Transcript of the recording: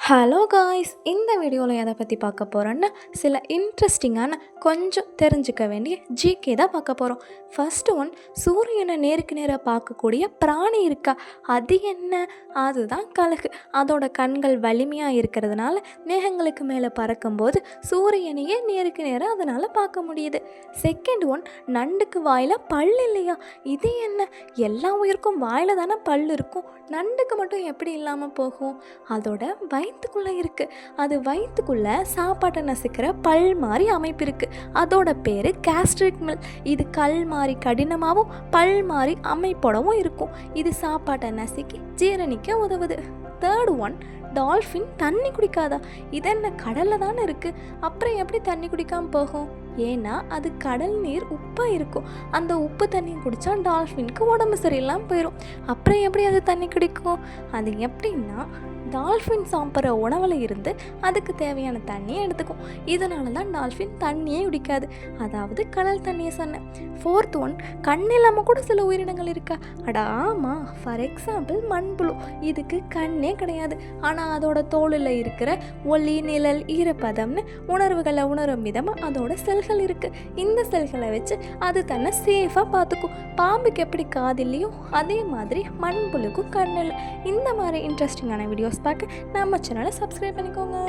Hello guys, இந்த வீடியோவில் எதை பற்றி பார்க்க போகிறோன்னா சில இன்ட்ரெஸ்டிங்கான கொஞ்சம் தெரிஞ்சுக்க வேண்டிய ஜிகே தான் பார்க்க போகிறோம். ஃபஸ்ட்டு ஒன், சூரியனை நேருக்கு நேராக பார்க்கக்கூடிய பிராணி இருக்கா? அது என்ன? அதுதான் கழுகு. அதோட கண்கள் வலிமையாக இருக்கிறதுனால மேகங்களுக்கு மேலே பறக்கும்போது சூரியனையே நேருக்கு நேராக அதனால் பார்க்க முடியுது. செகண்ட் ஒன், நண்டுக்கு வாயில் பல் இல்லையா? இது என்ன? எல்லா உயிருக்கும் வாயில் தானே பல் இருக்கும், நண்டுக்கு மட்டும் எப்படி இல்லாமல் போகும்? அதோட வயிற்றுக்குள்ளே இருக்குது. அது வயிற்றுக்குள்ளே சாப்பாட்டை நசுக்கிற பல் மாதிரி அமைப்பு இருக்குது. அதோட பேர் கேஸ்ட்ரிக் மில். இது கல் மாதிரி கடினமாகவும் பல் மாதிரி அமைப்போடவும் இருக்கும். இது சாப்பாட்டை நசுக்கி ஜீரணிக்க உதவுது. தேர்ட் ஒன், டால்ஃபின் தண்ணி குடிக்காதா? இதென்ன, கடலில் தானே இருக்குது, அப்புறம் எப்படி தண்ணி குடிக்காமல் போகும்? ஏன்னா அது கடல் நீர் உப்பாக இருக்கும். அந்த உப்பு தண்ணி குடித்தா டால்ஃபினுக்கு உடம்பு சரியில்லாமல் போயிடும். அப்புறம் எப்படி அது தண்ணி குடிக்கும்? அது எப்படின்னா, டால்ஃபின் சாப்பிட்ற உணவில் இருந்து அதுக்கு தேவையான தண்ணியை எடுத்துக்கும். இதனால தான் டால்ஃபின் தண்ணியே குடிக்காது. அதாவது கடல் தண்ணியை சொன்னேன். ஃபோர்த் ஒன், கண் இல்லாமல் கூட சில உயிரினங்கள் இருக்கா? அடா ஆமாம். ஃபார் எக்ஸாம்பிள் மண்புழு. இதுக்கு கண்ணே கிடையாது. ஆனால் அதோட தோலில் இருக்கிற ஒளி, நிழல், ஈரப்பதம்னு உணர்வுகளை உணரும் விதமாக அதோட செல்கள் இருக்குது. இந்த செல்களை வச்சு அது தன்னை சேஃபாக பார்த்துக்கும். பாம்புக்கு எப்படி காது இல்லையோ அதே மாதிரி மண்புழுக்கும் கண் இல்லை. இந்த மாதிரி இன்ட்ரெஸ்டிங்கான வீடியோஸ் பார்க்க நம்ம சேனலை சப்ஸ்கிரைப் பண்ணிக்கோங்க.